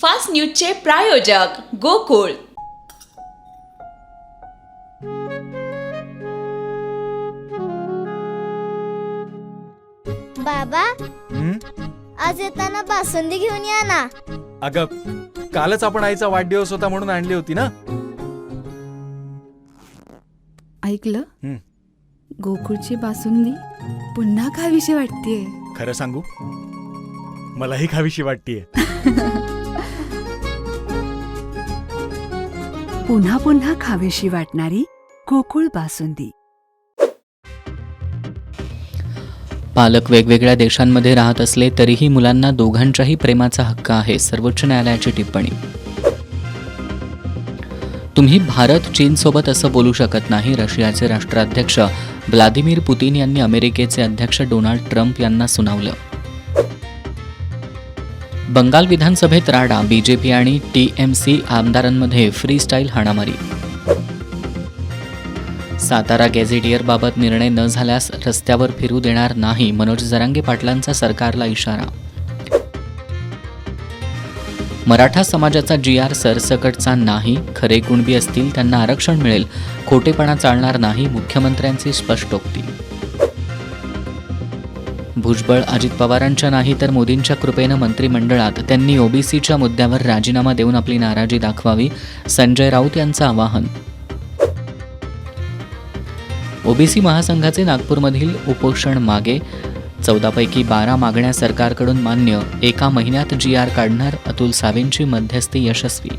Fast न्यूजचे प्रायोजक गोकुळ. बाबा, आज येताना बासुंदी घेऊन या ना. अगं, कालच आपण आईचा वाढदिवस होता म्हणून आणली होती ना. ऐकलं, गोकुळची बासुंदी पुन्हा खावीशी वाटतेय. खरं सांगू, मलाही खावीशी वाटतेय. पुन्हा पुन्हा खावीशी वाटणारी गोकुळ बासुंदी. पालक वेगवेगळ्या देशांमध्ये राहत असले तरीही मुलांना दोघांच्याही प्रेमाचा हक्क आहे, सर्वोच्च न्यायालयाची टिप्पणी. तुम्ही भारत चीनसोबत असं बोलू शकत नाही, रशियाचे राष्ट्राध्यक्ष व्लादिमीर पुतिन यांनी अमेरिकेचे अध्यक्ष डोनाल्ड ट्रम्प यांना सुनावलं. बंगाल विधानसभेत राडा, बीजेपी आणि टीएमसी आमदारांमध्ये फ्री स्टाईल हाणामारी. सातारा गॅझेटियरबाबत निर्णय न झाल्यास रस्त्यावर फिरू देणार नाही, मनोज जरांगे पाटलांचा सरकारला इशारा. मराठा समाजाचा GR सरसकटचा नाही, खरे कुणबी असतील त्यांना आरक्षण मिळेल, खोटेपणा चालणार नाही, मुख्यमंत्र्यांची स्पष्टोक्ती. भुजबळ अजित पवारांच्या नाही तर मोदींच्या कृपेनं मंत्रिमंडळात, त्यांनी ओबीसीच्या मुद्द्यावर राजीनामा देऊन आपली नाराजी दाखवावी, संजय राऊत यांचं आवाहन. ओबीसी महासंघाचे नागपूरमधील उपोषण मागे, 14 पैकी 12 मागण्या सरकारकडून मान्य, एका महिन्यात GR काढणार, अतुल सावेंची मध्यस्थी यशस्वी.